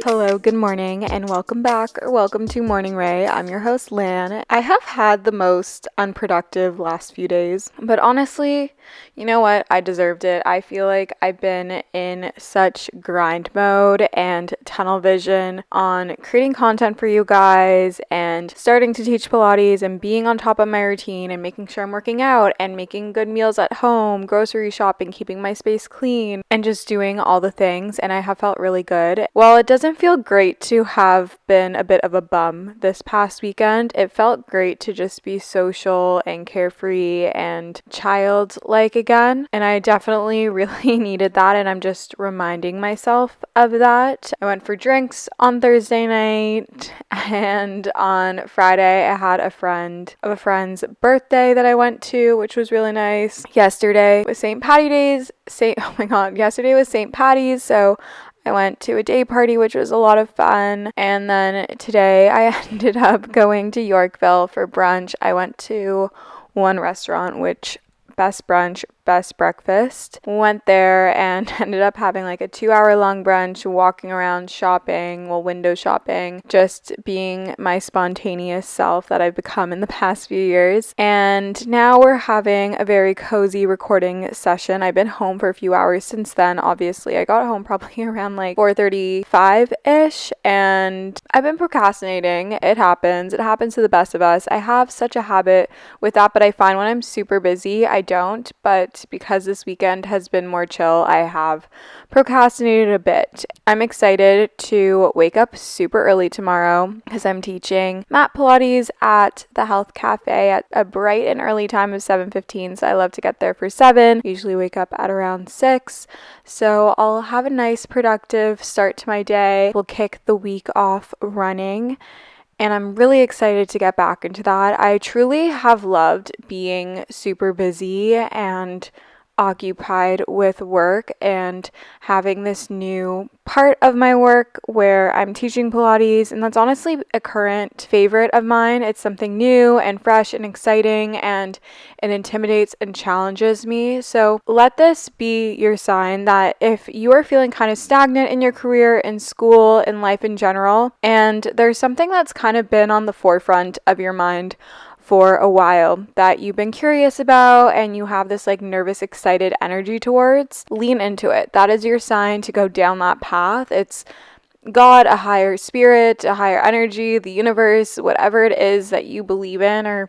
Hello, good morning, and welcome back or welcome to Morning Ray. I'm your host, Lan. I have had the most unproductive last few days, but honestly, you know what? I deserved it. I feel like I've been in such grind mode and tunnel vision on creating content for you guys and starting to teach Pilates and being on top of my routine and making sure I'm working out and making good meals at home, grocery shopping, keeping my space clean, and just doing all the things. And I have felt really good. While it doesn't feel great to have been a bit of a bum this past weekend, it felt great to just be social and carefree and childlike again. And I definitely really needed that, and I'm just reminding myself of that. I went for drinks on Thursday night, and on Friday I had a friend's birthday that I went to, which was really nice. Yesterday was St. Patty's yesterday was St. Patty's, so I went to a day party, which was a lot of fun. And then today I ended up going to Yorkville for brunch. I went to one restaurant, which best brunch, best breakfast. Went there and ended up having like a 2-hour long brunch, walking around shopping, window shopping, just being my spontaneous self that I've become in the past few years. And now we're having a very cozy recording session. I've been home for a few hours since then. Obviously, I got home probably around like 4:35-ish, and I've been procrastinating. It happens to the best of us. I have such a habit with that, but I find when I'm super busy, I don't. But because this weekend has been more chill, I have procrastinated a bit. I'm excited to wake up super early tomorrow because I'm teaching mat Pilates at the Health Cafe at a bright and early time of 7:15. So I love to get there for 7. Usually wake up at around 6. So I'll have a nice productive start to my day. We'll kick the week off running. And I'm really excited to get back into that. I truly have loved being super busy and occupied with work and having this new part of my work where I'm teaching Pilates, and that's honestly a current favorite of mine. It's something new and fresh and exciting, and it intimidates and challenges me. So let this be your sign that if you are feeling kind of stagnant in your career, in school, in life in general, and there's something that's kind of been on the forefront of your mind for a while that you've been curious about and you have this like nervous, excited energy towards, lean into it. That is your sign to go down that path. It's God, a higher spirit, a higher energy, the universe, whatever it is that you believe in, or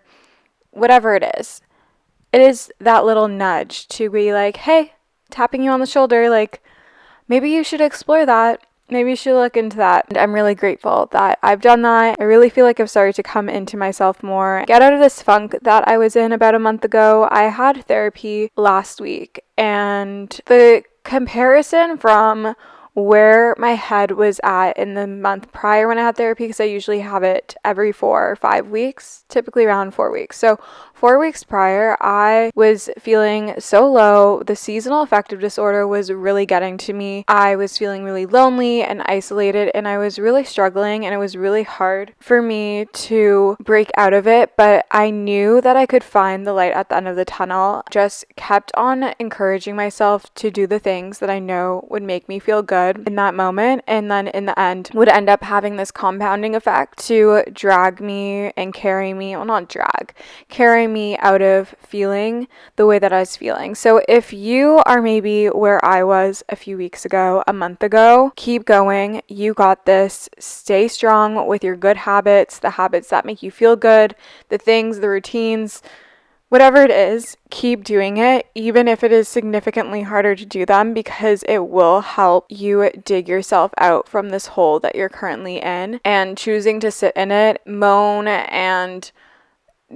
whatever it is. It is that little nudge to be like, hey, tapping you on the shoulder, like, maybe you should explore that. Maybe you should look into that. And I'm really grateful that I've done that. I really feel like I've started to come into myself more, get out of this funk that I was in about a month ago. I had therapy last week, and the comparison from where my head was at in the month prior when I had therapy, because I usually have it every 4 or 5 weeks, typically around 4 weeks. So 4 weeks prior, I was feeling so low. The seasonal affective disorder was really getting to me. I was feeling really lonely and isolated, and I was really struggling, and it was really hard for me to break out of it, but I knew that I could find the light at the end of the tunnel. Just kept on encouraging myself to do the things that I know would make me feel good in that moment, and then in the end would end up having this compounding effect to drag me and carry me out of feeling the way that I was feeling. So if you are maybe where I was a few weeks ago, a month ago, keep going. You got this. Stay strong with your good habits, the habits that make you feel good, the things, the routines, whatever it is, keep doing it, even if it is significantly harder to do them, because it will help you dig yourself out from this hole that you're currently in. And choosing to sit in it, moan, and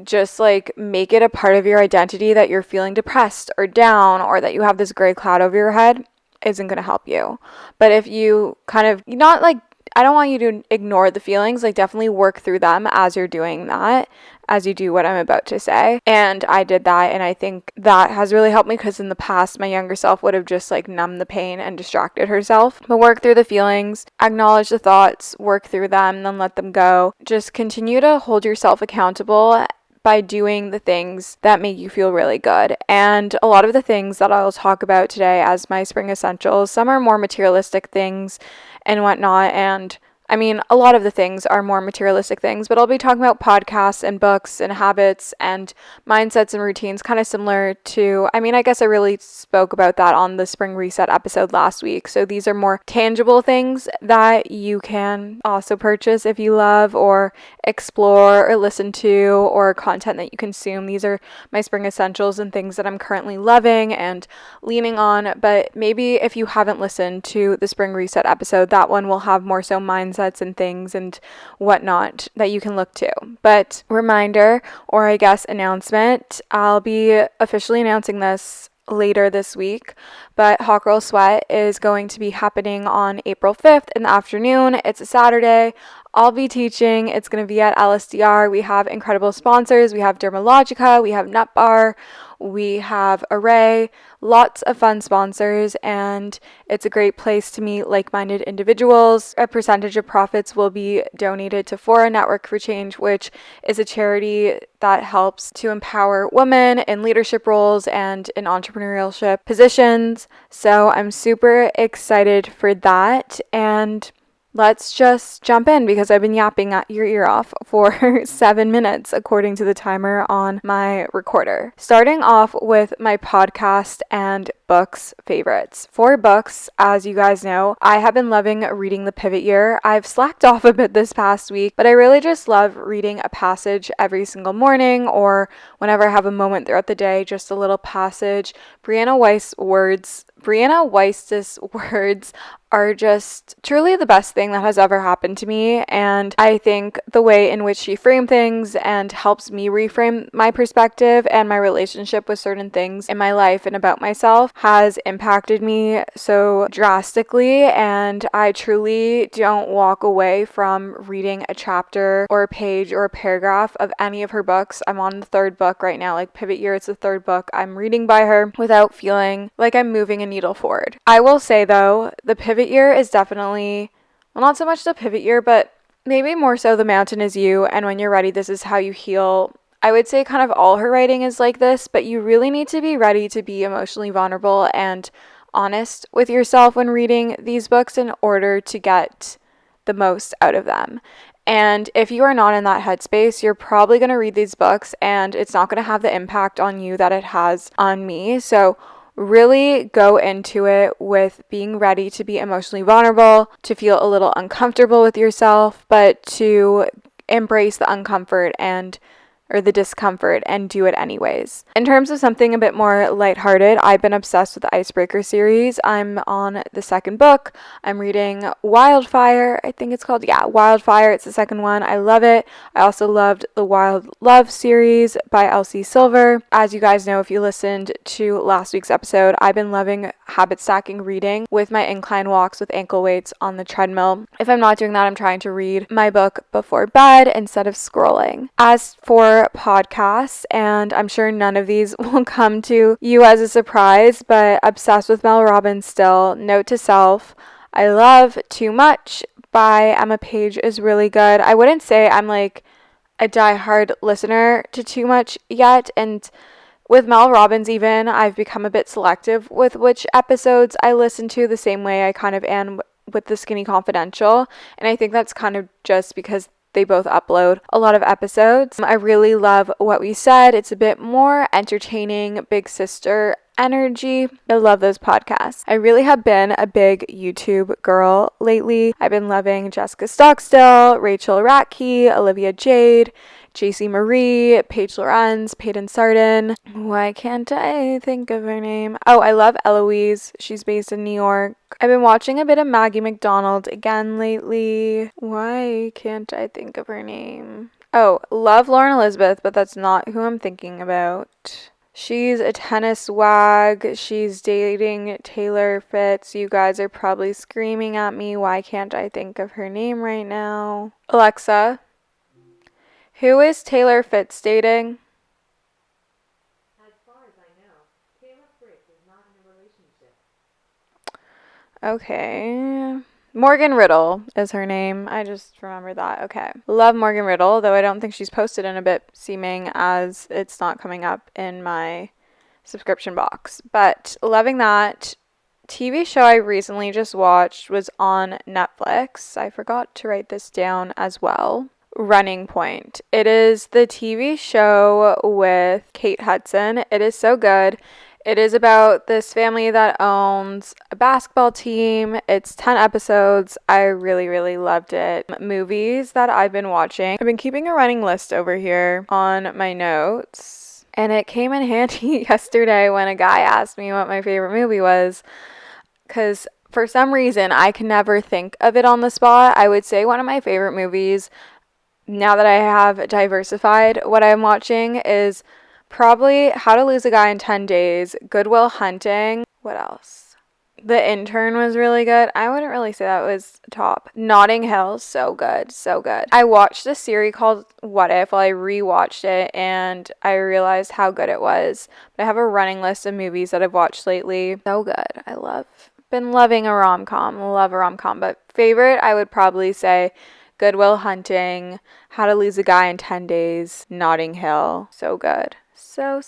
just like make it a part of your identity that you're feeling depressed or down, or that you have this gray cloud over your head, isn't going to help you. But if you kind of, not like, I don't want you to ignore the feelings, like definitely work through them as you're doing that, as you do what I'm about to say. And I did that, and I think that has really helped me, because in the past my younger self would have just like numbed the pain and distracted herself. But work through the feelings, acknowledge the thoughts, work through them, then let them go. Just continue to hold yourself accountable by doing the things that make you feel really good. And a lot of the things that I'll talk about today as my spring essentials, some are more materialistic things and whatnot, and I mean, a lot of the things are more materialistic things, but I'll be talking about podcasts and books and habits and mindsets and routines, kind of similar to, I mean, I guess I really spoke about that on the spring reset episode last week. So these are more tangible things that you can also purchase if you love, or explore, or listen to, or content that you consume. These are my spring essentials and things that I'm currently loving and leaning on. But maybe if you haven't listened to the spring reset episode, that one will have more so mindsets and things and whatnot that you can look to. But reminder, or I guess announcement, I'll be officially announcing this later this week, but Hot Girl Sweat is going to be happening on April 5th in the afternoon. It's a Saturday. I'll be teaching. It's going to be at LSDR. We have incredible sponsors. We have Dermalogica, we have Nut Bar, we have Array, lots of fun sponsors, and it's a great place to meet like-minded individuals. A percentage of profits will be donated to Fora Network for Change, which is a charity that helps to empower women in leadership roles and in entrepreneurship positions. So I'm super excited for that, and let's just jump in because I've been yapping at your ear off for 7 minutes according to the timer on my recorder. Starting off with my podcast and books favorites. For books, as you guys know, I have been loving reading The Pivot Year. I've slacked off a bit this past week, but I really just love reading a passage every single morning or whenever I have a moment throughout the day, just a little passage. Brianna Weiss's words are just truly the best thing that has ever happened to me, and I think the way in which she frames things and helps me reframe my perspective and my relationship with certain things in my life and about myself has impacted me so drastically, and I truly don't walk away from reading a chapter or a page or a paragraph of any of her books. I'm on the third book right now, like Pivot Year, it's the third book I'm reading by her, without feeling like I'm moving a needle forward. I will say though, the Pivot Year is definitely, well, not so much the Pivot Year, but maybe more so The Mountain Is You and When You're Ready, This Is How You Heal. I would say kind of all her writing is like this, but you really need to be ready to be emotionally vulnerable and honest with yourself when reading these books in order to get the most out of them. And if you are not in that headspace, you're probably going to read these books and it's not going to have the impact on you that it has on me. So really go into it with being ready to be emotionally vulnerable, to feel a little uncomfortable with yourself, but to embrace the uncomfort or the discomfort and do it anyways. In terms of something a bit more lighthearted, I've been obsessed with the Icebreaker series. I'm on the second book. I'm reading Wildfire, I think it's called. Yeah, Wildfire. It's the second one. I love it. I also loved the Wild Love series by Elsie Silver. As you guys know, if you listened to last week's episode, I've been loving habit stacking reading with my incline walks with ankle weights on the treadmill. If I'm not doing that, I'm trying to read my book before bed instead of scrolling. As for podcasts, and I'm sure none of these will come to you as a surprise, but obsessed with Mel Robbins still. Note to self, I love Too Much by Emma Page is really good. I wouldn't say I'm like a diehard listener to Too Much yet, and with Mel Robbins even, I've become a bit selective with which episodes I listen to, the same way I kind of am with the Skinny Confidential, and I think that's kind of just because they both upload a lot of episodes. I really love What We Said. It's a bit more entertaining, big sister energy. I love those podcasts. I really have been a big YouTube girl lately. I've been loving Jessica Stockstill, Rachel Ratke, Olivia Jade, JC Marie, Paige Lorenz, Peyton Sardin. Why can't I think of her name? Oh, I love Eloise. She's based in New York. I've been watching a bit of Maggie McDonald again lately. Why can't I think of her name? Oh, love Lauren Elizabeth, but that's not who I'm thinking about. She's a tennis wag. She's dating Taylor Fitz. You guys are probably screaming at me. Why can't I think of her name right now? Alexa, who is Taylor Fitz dating? As far as I know, Taylor Fitz is not in a relationship. Okay, Morgan Riddle is her name. I just remember that. Okay. Love Morgan Riddle, though I don't think she's posted in a bit, seeming as it's not coming up in my subscription box. But loving that. TV show I recently just watched was on Netflix. I forgot to write this down as well. Running Point. It is the TV show with Kate Hudson. It is so good. It is about this family that owns a basketball team. It's 10 episodes. I really, really loved it. Movies that I've been watching. I've been keeping a running list over here on my notes. And it came in handy yesterday when a guy asked me what my favorite movie was. Because for some reason, I can never think of it on the spot. I would say one of my favorite movies, now that I have diversified what I'm watching, is probably How to Lose a Guy in 10 Days, Good Will Hunting. What else? The Intern was really good. I wouldn't really say that was top. Notting Hill, so good, so good. I watched a series called What If. Well, I rewatched it and I realized how good it was. But I have a running list of movies that I've watched lately. So good. Been loving a rom-com. Love a rom-com. But favorite, I would probably say Good Will Hunting, How to Lose a Guy in 10 Days, Notting Hill. So good. So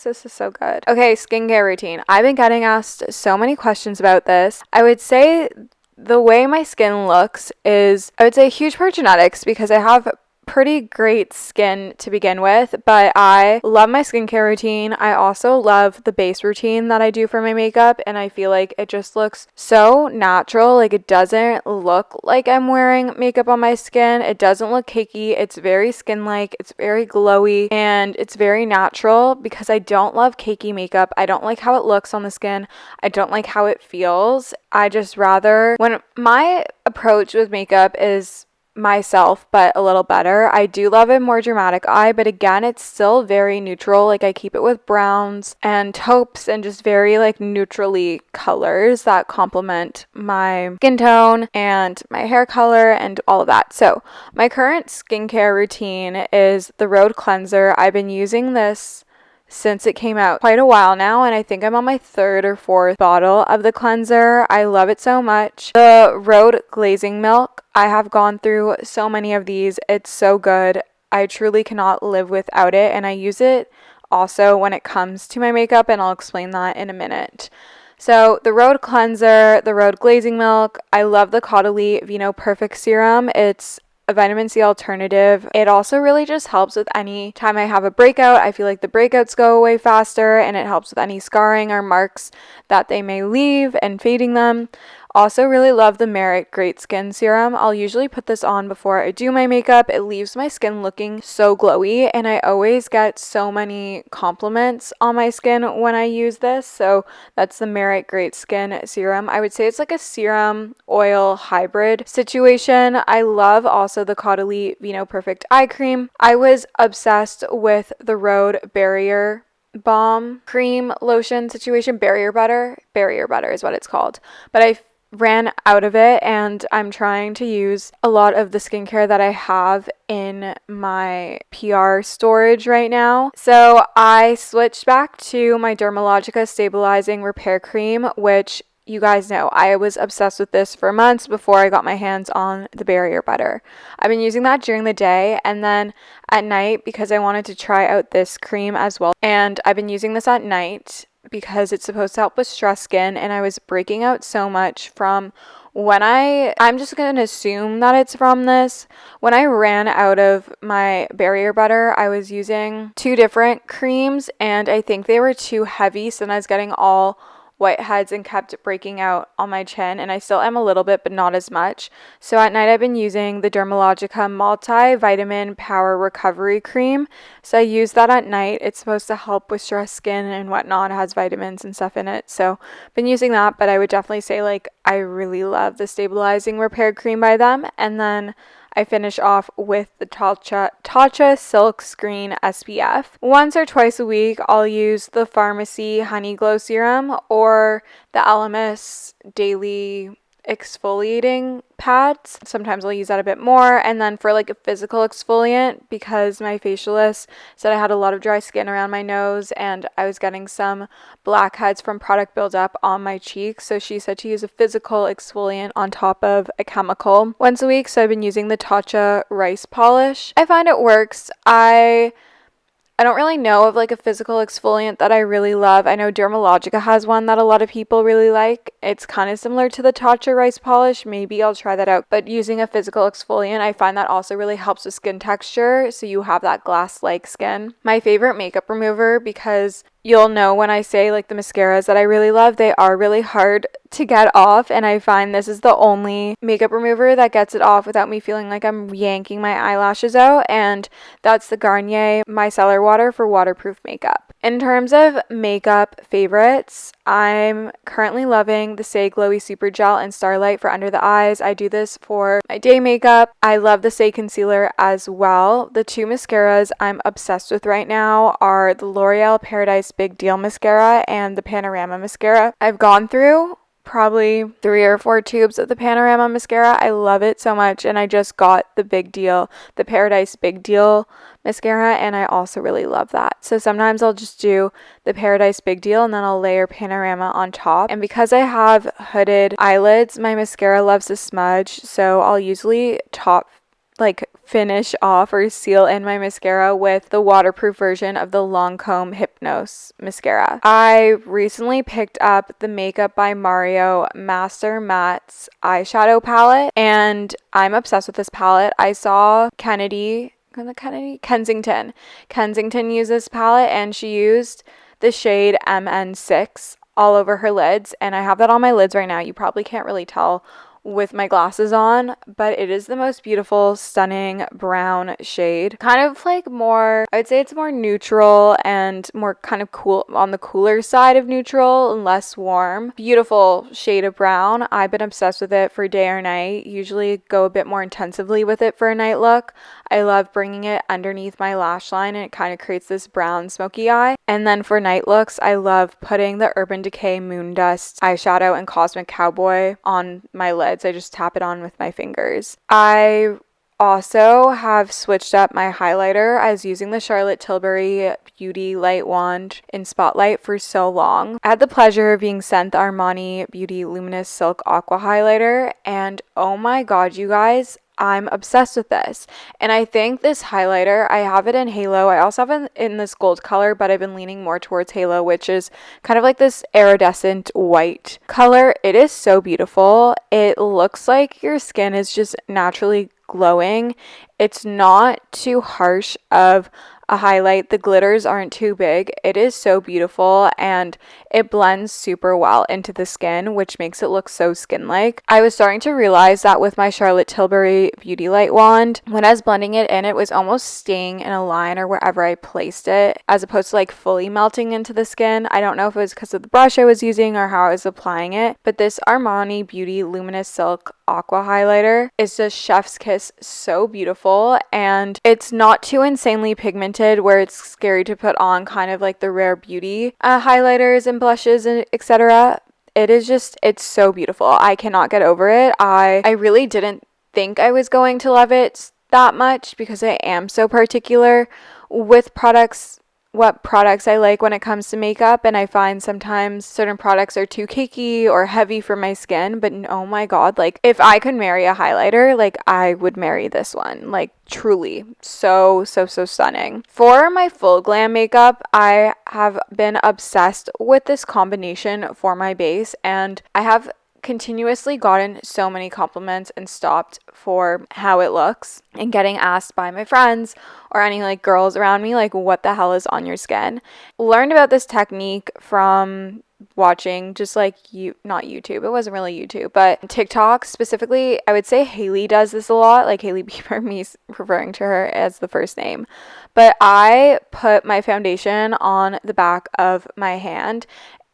good. Okay, skincare routine. I've been getting asked so many questions about this. I would say the way my skin looks is, I would say, a huge part genetics because I have pretty great skin to begin with, but I love my skincare routine. I also love the base routine that I do for my makeup, and I feel like it just looks so natural. Like, it doesn't look like I'm wearing makeup on my skin. It doesn't look cakey. It's very skin-like. It's very glowy, and it's very natural because I don't love cakey makeup. I don't like how it looks on the skin. I don't like how it feels. I just rather, when my approach with makeup is myself, but a little better. I do love a more dramatic eye, but again, it's still very neutral. Like, I keep it with browns and taupes and just very like neutrally colors that complement my skin tone and my hair color and all of that. So my current skincare routine is the Road Cleanser. I've been using this since it came out quite a while now, and I think I'm on my third or fourth bottle of the cleanser. I love it so much. The Road Glazing Milk, I have gone through so many of these. It's so good. I truly cannot live without it, and I use it also when it comes to my makeup, and I'll explain that in a minute. So the Road Cleanser, the Road Glazing Milk, I love the Caudalie Vino Perfect Serum. It's a vitamin C alternative. It also really just helps with any time I have a breakout. I feel like the breakouts go away faster, and it helps with any scarring or marks that they may leave and fading them. Also really love the Merit Great Skin Serum. I'll usually put this on before I do my makeup. It leaves my skin looking so glowy, and I always get so many compliments on my skin when I use this. So that's the Merit Great Skin Serum. I would say it's like a serum oil hybrid situation. I love also the Caudalie Vino Perfect Eye Cream. I was obsessed with the Rhode Barrier Balm Cream Lotion situation. Barrier Butter is what it's called. But I ran out of it, and I'm trying to use a lot of the skincare that I have in my PR storage right now. So I switched back to my Dermalogica Stabilizing Repair Cream, which you guys know I was obsessed with this for months before I got my hands on the Barrier Butter. I've been using that during the day and then at night because I wanted to try out this cream as well. And I've been using this at night because it's supposed to help with stress skin, and I was breaking out so much from when I'm just going to assume that it's from this. When I ran out of my Barrier Butter, I was using 2 different creams, and I think they were too heavy, so then I was getting all whiteheads and kept breaking out on my chin, and I still am a little bit, but not as much. So at night I've been using the Dermalogica Multivitamin Power Recovery Cream. So I use that at night. It's supposed to help with stress skin and whatnot. It has vitamins and stuff in it. So I've been using that, but I would definitely say like I really love the Stabilizing Repair Cream by them. And then I finish off with the Tatcha Silk Screen SPF. Once or twice a week, I'll use the Pharmacy Honey Glow Serum or the Elemis Daily exfoliating pads. Sometimes I'll use that a bit more. And then for like a physical exfoliant, because my facialist said I had a lot of dry skin around my nose and I was getting some blackheads from product buildup on my cheeks, so she said to use a physical exfoliant on top of a chemical once a week. So I've been using the Tatcha rice polish. I find it works. I don't really know of like a physical exfoliant that I really love. I know Dermalogica has one that a lot of people really like. It's kind of similar to the Tatcha rice polish. Maybe I'll try that out. But using a physical exfoliant, I find that also really helps with skin texture, so you have that glass-like skin. My favorite makeup remover, because you'll know when I say like the mascaras that I really love, they are really hard to get off, and I find this is the only makeup remover that gets it off without me feeling like I'm yanking my eyelashes out, and that's the Garnier Micellar Water for waterproof makeup. In terms of makeup favorites, I'm currently loving the Say Glowy Super Gel and Starlight for under the eyes. I do this for my day makeup. I love the Say Concealer as well. The two mascaras I'm obsessed with right now are the L'Oreal Paradise Big Deal Mascara and the Panorama Mascara. I've gone through probably 3 or 4 tubes of the Panorama mascara. I love it so much, and I just got the Paradise Big Deal mascara, and I also really love that. So sometimes I'll just do the Paradise Big Deal and then I'll layer Panorama on top. And because I have hooded eyelids, my mascara loves to smudge, so I'll usually finish off or seal in my mascara with the waterproof version of the Lancome Hypnose mascara. I recently picked up the Makeup by Mario Master Mattes eyeshadow palette, and I'm obsessed with this palette. I saw Kensington use this palette, and she used the shade MN6 all over her lids, and I have that on my lids right now. You probably can't really tell with my glasses on, but it is the most beautiful, stunning brown shade. Kind of like more, I would say it's more neutral and more kind of cool, on the cooler side of neutral and less warm. Beautiful shade of brown. I've been obsessed with it for day or night. Usually go a bit more intensively with it for a night look. I love bringing it underneath my lash line, and it kind of creates this brown smoky eye. And then for night looks, I love putting the Urban Decay Moon Dust eyeshadow and Cosmic Cowboy on my lids. I just tap it on with my fingers. I also have switched up my highlighter. I was using the Charlotte Tilbury Beauty Light Wand in Spotlight for so long. I had the pleasure of being sent the Armani Beauty Luminous Silk Aqua Highlighter, and oh my god, you guys, I'm obsessed with this. And I think this highlighter, I have it in Halo. I also have it in this gold color, but I've been leaning more towards Halo, which is kind of like this iridescent white color. It is so beautiful. It looks like your skin is just naturally glowing. It's not too harsh of a highlight. The glitters aren't too big. It is so beautiful, and it blends super well into the skin, which makes it look so skin-like. I was starting to realize that with my Charlotte Tilbury Beauty Light Wand, when I was blending it in, it was almost staying in a line or wherever I placed it, as opposed to like fully melting into the skin. I don't know if it was because of the brush I was using or how I was applying it, but this Armani Beauty Luminous Silk Aqua Highlighter is just chef's kiss, so beautiful, and it's not too insanely pigmented where it's scary to put on kind of like the Rare Beauty highlighters and blushes and etc. It's so beautiful. I cannot get over it. I really didn't think I was going to love it that much because I am so particular with what products I like when it comes to makeup, and I find sometimes certain products are too cakey or heavy for my skin, but oh my god, like if I could marry a highlighter, like I would marry this one. Like truly so stunning. For my full glam makeup, I have been obsessed with this combination for my base, and I have continuously gotten so many compliments and stopped for how it looks, and getting asked by my friends or any like girls around me like, what the hell is on your skin? Learned about this technique from watching just like not YouTube, it wasn't really YouTube, but TikTok specifically. I would say Haley does this a lot, like Haley Bieber, me referring to her as the first name. But I put my foundation on the back of my hand,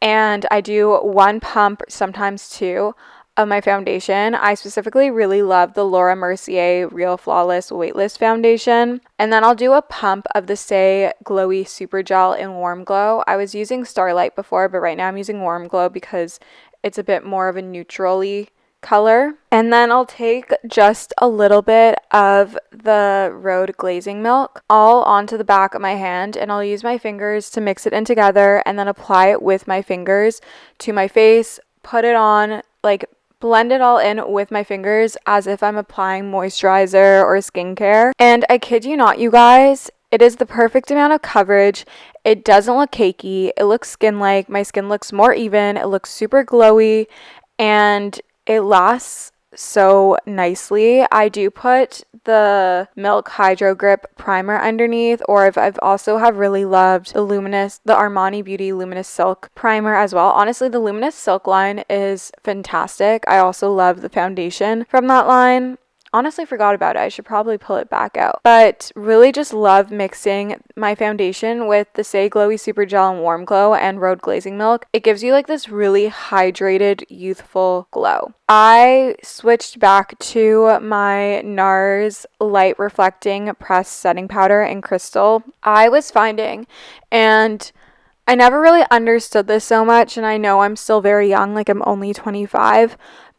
and I do one pump, sometimes two, of my foundation. I specifically really love the Laura Mercier Real Flawless Weightless Foundation. And then I'll do a pump of the Say Glowy Super Gel in Warm Glow. I was using Starlight before, but right now I'm using Warm Glow because it's a bit more of a neutrally color. And then I'll take just a little bit of the Road Glazing Milk all onto the back of my hand, and I'll use my fingers to mix it in together and then apply it with my fingers to my face, put it on, like blend it all in with my fingers as if I'm applying moisturizer or skincare. And I kid you not, you guys, it is the perfect amount of coverage. It doesn't look cakey. It looks skin-like. My skin looks more even. It looks super glowy, and it lasts so nicely. I do put the Milk Hydro Grip primer underneath, or I've also have really loved the Armani Beauty Luminous Silk primer as well. Honestly, the Luminous Silk line is fantastic. I also love the foundation from that line. Honestly forgot about it. I should probably pull it back out. But really just love mixing my foundation with the Stay Glowy Super Gel and Warm Glow and Road Glazing Milk. It gives you like this really hydrated, youthful glow. I switched back to my NARS Light Reflecting Pressed Setting Powder in Crystal. I was finding, and I never really understood this so much, and I know I'm still very young, like I'm only 25,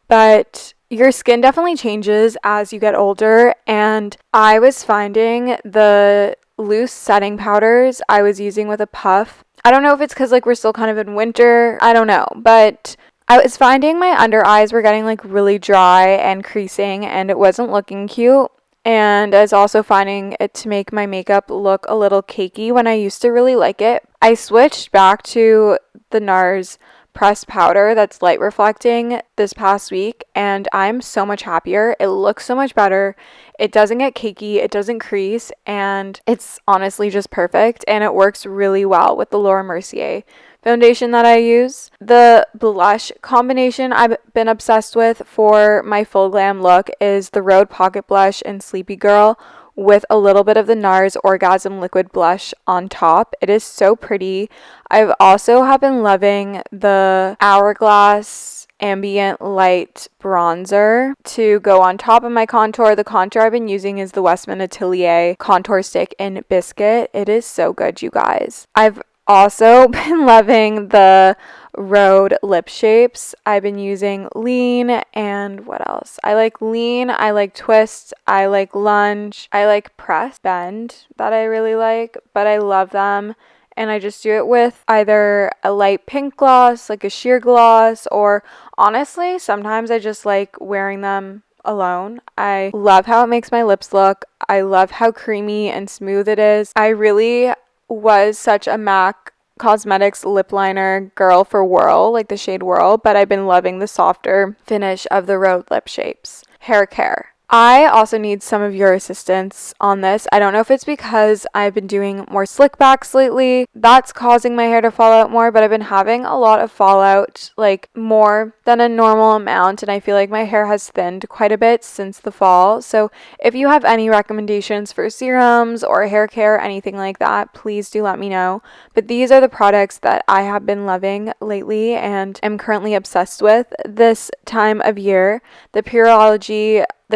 but your skin definitely changes as you get older, and I was finding the loose setting powders I was using with a puff. I don't know if it's because like we're still kind of in winter, I don't know, but I was finding my under eyes were getting like really dry and creasing, and it wasn't looking cute. And I was also finding it to make my makeup look a little cakey when I used to really like it. I switched back to the NARS pressed powder that's light reflecting this past week, and I'm so much happier. It looks so much better. It doesn't get cakey, it doesn't crease, and it's honestly just perfect, and it works really well with the Laura Mercier foundation that I use. The blush combination I've been obsessed with for my full glam look is the Rhode Pocket Blush in Sleepy Girl with a little bit of the NARS Orgasm Liquid Blush on top. It is so pretty. I've also have been loving the Hourglass Ambient Light Bronzer to go on top of my contour. The contour I've been using is the Westman Atelier Contour Stick in Biscuit. It is so good, you guys. I've also been loving the Rhode lip shapes. I've been using Lean, and what else? I like Lean, I like Twist, I like Lunge, I like Press Bend that I really like, but I love them. And I just do it with either a light pink gloss, like a sheer gloss, or honestly, sometimes I just like wearing them alone. I love how it makes my lips look. I love how creamy and smooth it is. I really was such a MAC Cosmetics lip liner girl for Whirl, like the shade Whirl, but I've been loving the softer finish of the Rhode lip shapes. Hair care. I also need some of your assistance on this. I don't know if it's because I've been doing more slick backs lately. That's causing my hair to fall out more, but I've been having a lot of fallout, like more than a normal amount, and I feel like my hair has thinned quite a bit since the fall. So if you have any recommendations for serums or hair care, anything like that, please do let me know. But these are the products that I have been loving lately and am currently obsessed with this time of year. The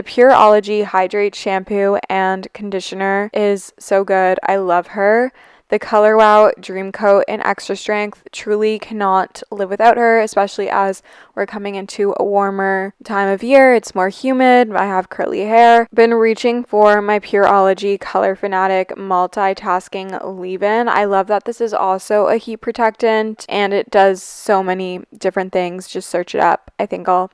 Pureology Hydrate Shampoo and Conditioner is so good. I love her. The Color Wow Dream Coat in Extra Strength, truly cannot live without her, especially as we're coming into a warmer time of year. It's more humid. I have curly hair. Been reaching for my Pureology Color Fanatic Multitasking Leave-In. I love that this is also a heat protectant, and it does so many different things. Just search it up. I think I'll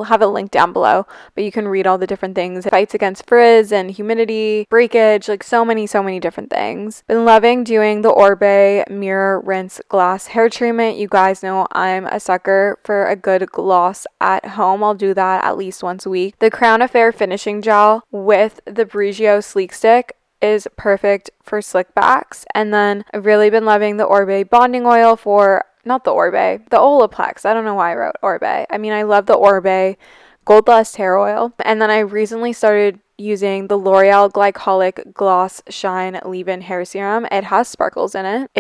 have a link down below, but you can read all the different things. It fights against frizz and humidity, breakage, like so many different things. Been loving doing the Orbe Mirror Rinse Gloss Hair Treatment. You guys know I'm a sucker for a good gloss at home. I'll do that at least once a week. The Crown Affair Finishing Gel with the Brigio Sleek Stick is perfect for slick backs. And then I've really been loving the Orbe Bonding Oil for not the Orbe, the Olaplex. I don't know why I wrote Orbe. I mean, I love the Orbe Gold Lust Hair Oil. And then I recently started using the L'Oreal Glycolic Gloss Shine Leave-In Hair Serum. It has sparkles in it.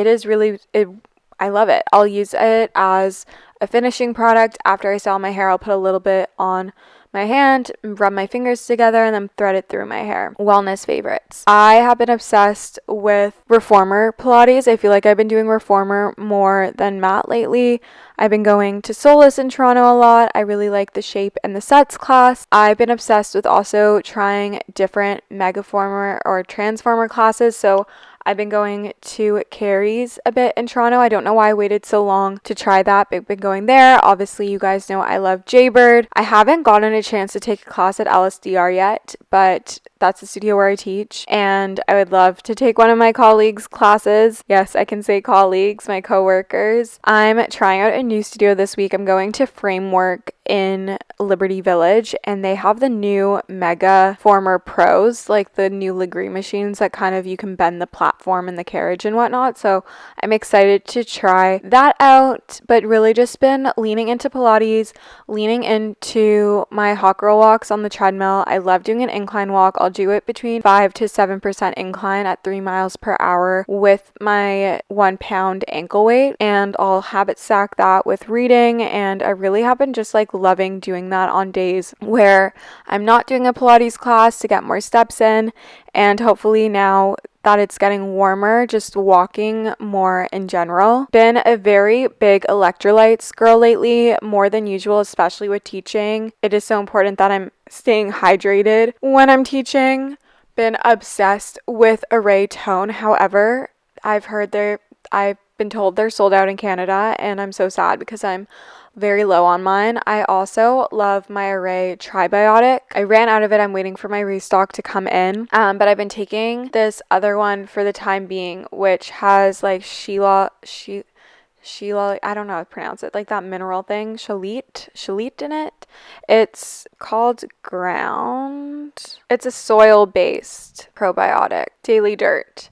I love it. I'll use it as a finishing product after I style my hair. I'll put a little bit on my hand, rub my fingers together, and then thread it through my hair. Wellness favorites. I have been obsessed with reformer Pilates. I feel like I've been doing reformer more than mat lately. I've been going to Solus in Toronto a lot. I really like the shape and the sets class. I've been obsessed with also trying different megaformer or transformer classes. So I've been going to Carrie's a bit in Toronto. I don't know why I waited so long to try that, but I've been going there. Obviously, you guys know I love Jaybird. I haven't gotten a chance to take a class at LSDR yet, but that's the studio where I teach, and I would love to take one of my colleagues' classes. Yes, I can say colleagues, my coworkers. I'm trying out a new studio this week. I'm going to Framework in Liberty Village, and they have the new Mega Former Pros, like the new Legree machines that kind of you can bend the platform and the carriage and whatnot. So I'm excited to try that out, but really just been leaning into Pilates, leaning into my hot girl walks on the treadmill. I love doing an incline walk. I'll do it between 5 to 7% incline at 3 miles per hour with my 1 pound ankle weight, and I'll habit stack that with reading. And I really have been just like loving doing that on days where I'm not doing a Pilates class to get more steps in. And hopefully now that it's getting warmer, just walking more in general. Been a very big electrolytes girl lately, more than usual, especially with teaching. It is so important that I'm staying hydrated when I'm teaching. Been obsessed with Array Tone. However, I've been told they're sold out in Canada, and I'm so sad because I'm very low on mine. I also love my Array Tribiotic. I ran out of it. I'm waiting for my restock to come in. But I've been taking this other one for the time being, which has like Sheila, I don't know how to pronounce it, like that mineral thing, Shalit in it. It's called Ground. It's a soil-based probiotic, Daily Dirt.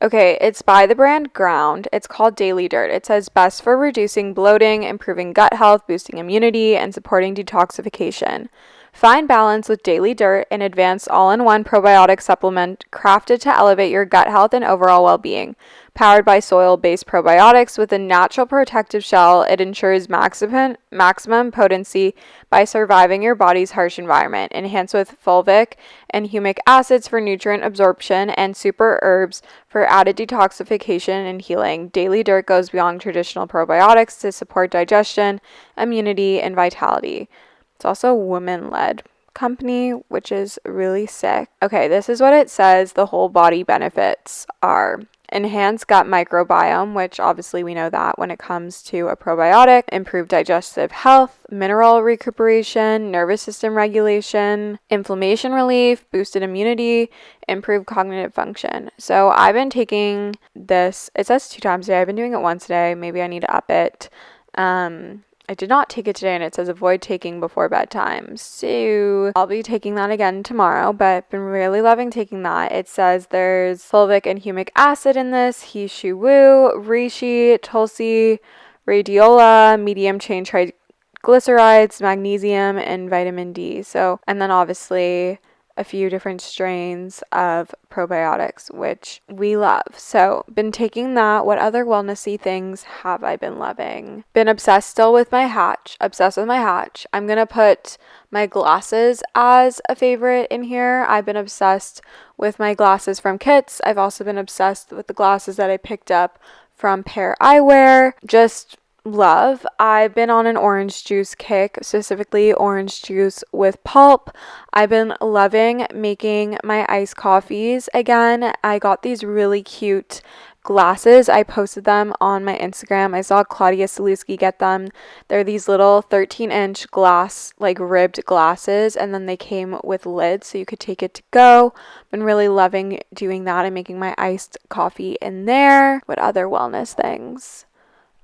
Okay, it's by the brand Ground. It's called Daily Dirt. It says best for reducing bloating, improving gut health, boosting immunity, and supporting detoxification. Find balance with Daily Dirt, an advanced all-in-one probiotic supplement crafted to elevate your gut health and overall well-being. Powered by soil-based probiotics with a natural protective shell, it ensures maximum potency by surviving your body's harsh environment. Enhanced with fulvic and humic acids for nutrient absorption and super herbs for added detoxification and healing. Daily Dirt goes beyond traditional probiotics to support digestion, immunity, and vitality. It's also a woman-led company, which is really sick. Okay, this is what it says the whole body benefits are. Enhanced gut microbiome, which obviously we know that when it comes to a probiotic, improved digestive health, mineral recuperation, nervous system regulation, inflammation relief, boosted immunity, improved cognitive function. So I've been taking this, it says 2 times a day. I've been doing it once a day. Maybe I need to up it. I did not take it today, and it says avoid taking before bedtime. So I'll be taking that again tomorrow, but I've been really loving taking that. It says there's fulvic and humic acid in this, he shu wu, reishi, tulsi, radiolea, medium chain triglycerides, magnesium, and vitamin D. So, and then obviously a few different strains of probiotics, which we love. So, been taking that. What other wellnessy things have I been loving? Been obsessed still with my Hatch. Obsessed with my Hatch. I'm going to put my glasses as a favorite in here. I've been obsessed with my glasses from Kits. I've also been obsessed with the glasses that I picked up from Pair Eyewear. Just love. I've been on an orange juice kick, specifically orange juice with pulp. I've been loving making my iced coffees again. I got these really cute glasses. I posted them on my Instagram. I saw Claudia Saluski get them. They're these little 13-inch glass, like ribbed glasses, and then they came with lids so you could take it to go. Been really loving doing that and making my iced coffee in there. What other wellness things?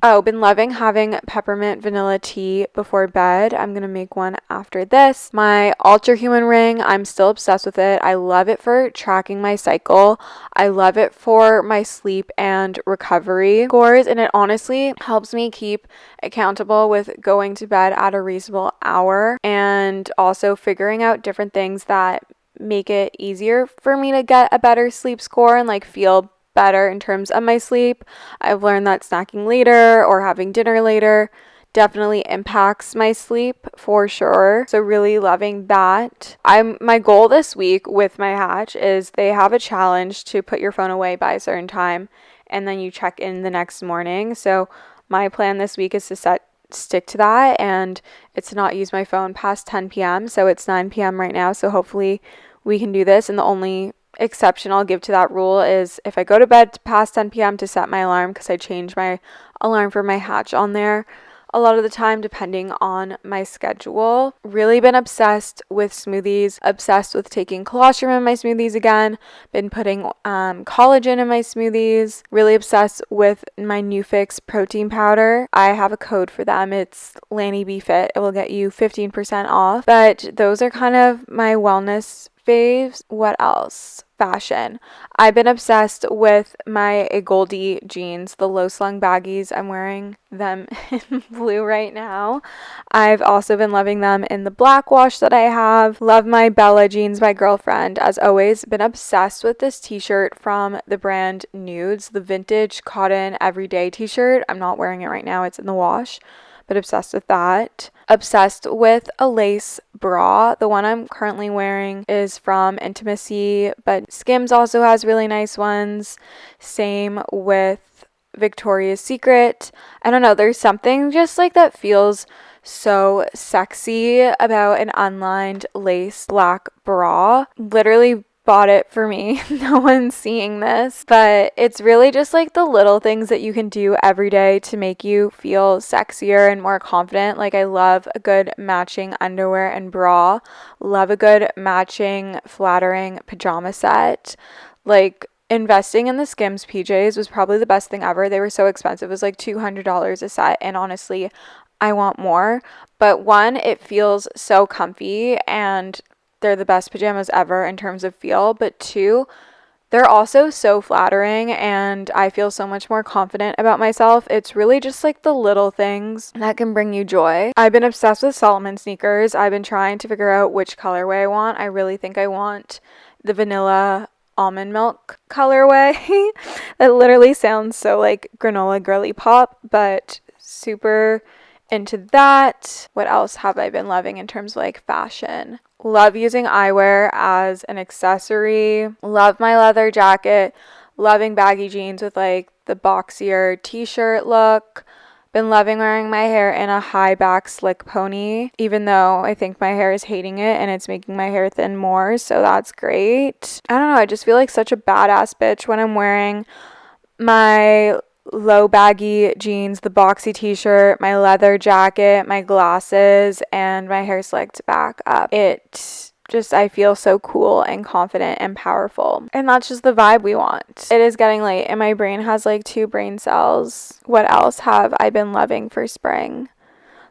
Oh, been loving having peppermint vanilla tea before bed. I'm going to make one after this. My Ultra Human ring, I'm still obsessed with it. I love it for tracking my cycle. I love it for my sleep and recovery scores, and it honestly helps me keep accountable with going to bed at a reasonable hour and also figuring out different things that make it easier for me to get a better sleep score and like feel better in terms of my sleep. I've learned that snacking later or having dinner later definitely impacts my sleep for sure. So really loving that. My goal this week with my Hatch is they have a challenge to put your phone away by a certain time and then you check in the next morning. So my plan this week is to stick to that, and it's to not use my phone past 10 p.m. So it's 9 p.m. right now. So hopefully we can do this. And the only exception I'll give to that rule is if I go to bed past 10 p.m. to set my alarm, because I change my alarm for my Hatch on there a lot of the time depending on my schedule. Really been obsessed with smoothies, obsessed with taking colostrum in my smoothies again, been putting collagen in my smoothies, really obsessed with my new fix protein powder. I have a code for them. It's LannyBFit. It will get you 15% off. But those are kind of my wellness faves. What else? Fashion. I've been obsessed with my Goldie jeans, the low slung baggies. I'm wearing them in blue right now. I've also been loving them in the black wash that I have. Love my Bella jeans, my girlfriend. As always, been obsessed with this t-shirt from the brand Nudes, the vintage cotton everyday t-shirt. I'm not wearing it right now. It's in the wash, but obsessed with that. Obsessed with a lace bra. The one I'm currently wearing is from Intimacy, but Skims also has really nice ones. Same with Victoria's Secret. I don't know, there's something just like that feels so sexy about an unlined lace black bra. Literally bought it for me. No one's seeing this, but it's really just like the little things that you can do every day to make you feel sexier and more confident. Like I love a good matching underwear and bra. Love a good matching flattering pajama set. Like investing in the Skims PJs was probably the best thing ever. They were so expensive. It was like $200 a set, and honestly, I want more. But one, it feels so comfy and they're the best pajamas ever in terms of feel, but two, they're also so flattering and I feel so much more confident about myself. It's really just like the little things that can bring you joy. I've been obsessed with Salomon sneakers. I've been trying to figure out which colorway I want. I really think I want the vanilla almond milk colorway. That literally sounds so like granola girly pop, but super into that. What else have I been loving in terms of like fashion? Love using eyewear as an accessory. Love my leather jacket. Loving baggy jeans with like the boxier t-shirt look. Been loving wearing my hair in a high back slick pony, even though I think my hair is hating it and it's making my hair thin more, so that's great. I don't know, I just feel like such a badass bitch when I'm wearing my low baggy jeans, the boxy t-shirt, my leather jacket, my glasses, and my hair slicked back up. I feel so cool and confident and powerful. And that's just the vibe we want. It is getting late and my brain has like 2 brain cells. What else have I been loving for spring?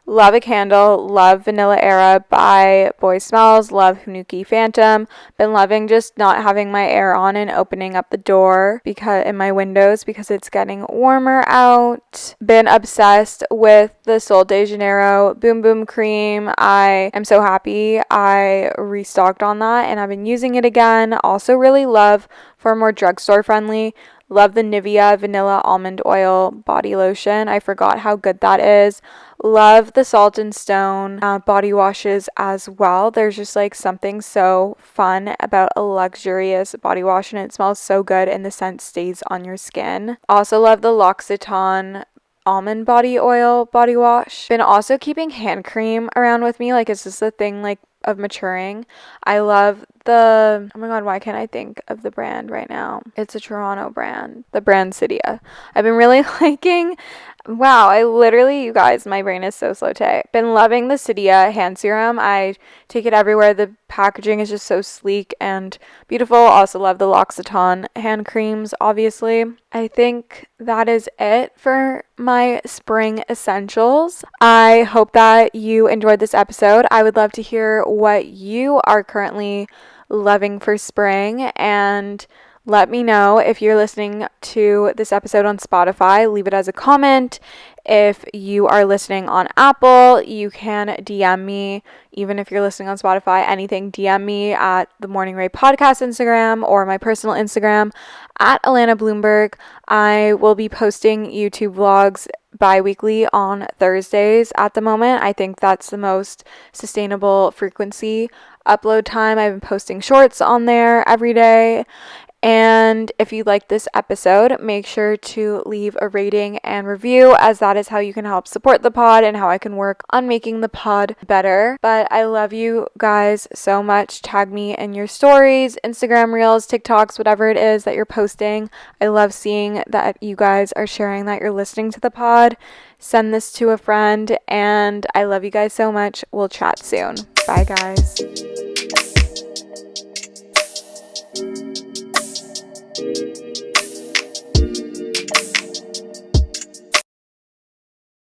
Love a candle, love Vanilla Era by Boy Smells, love Hanuki Phantom. Been loving just not having my air on and opening up the door because in my windows because it's getting warmer out. Been obsessed with the Sol de Janeiro Boom Boom Cream. I am so happy I restocked on that and I've been using it again. Also really love, for more drugstore friendly, love the Nivea Vanilla Almond Oil Body Lotion. I forgot how good that is. Love the Salt and Stone body washes as well. There's just like something so fun about a luxurious body wash and it smells so good and the scent stays on your skin. Also love the L'Occitane almond body oil body wash. Been also keeping hand cream around with me. Like it's just a thing like of maturing. I love oh my god, why can't I think of the brand right now? It's a Toronto brand. The brand Cydia. I've been really liking, wow, you guys, my brain is so slow today. Been loving the Cydia hand serum. I take it everywhere. The packaging is just so sleek and beautiful. Also love the L'Occitane hand creams, obviously. I think that is it for my spring essentials. I hope that you enjoyed this episode. I would love to hear what you are currently loving for spring and Let me know if you're listening to this episode on Spotify. Leave it as a comment. If you are listening on Apple, you can DM me. Even if you're listening on Spotify, anything, DM me at the Morning Ray Podcast Instagram or my personal Instagram at Allana Blumberg. I will be posting YouTube vlogs bi-weekly on Thursdays at the moment. I think that's the most sustainable frequency upload time. I've been posting shorts on there every day. And if you like this episode, make sure to leave a rating and review, as that is how you can help support the pod and how I can work on making the pod better. But I love you guys so much. Tag me in your stories, Instagram reels, TikToks, whatever it is that you're posting. I love seeing that you guys are sharing that you're listening to the pod. Send this to a friend, and I love you guys so much. We'll chat soon. Bye, guys.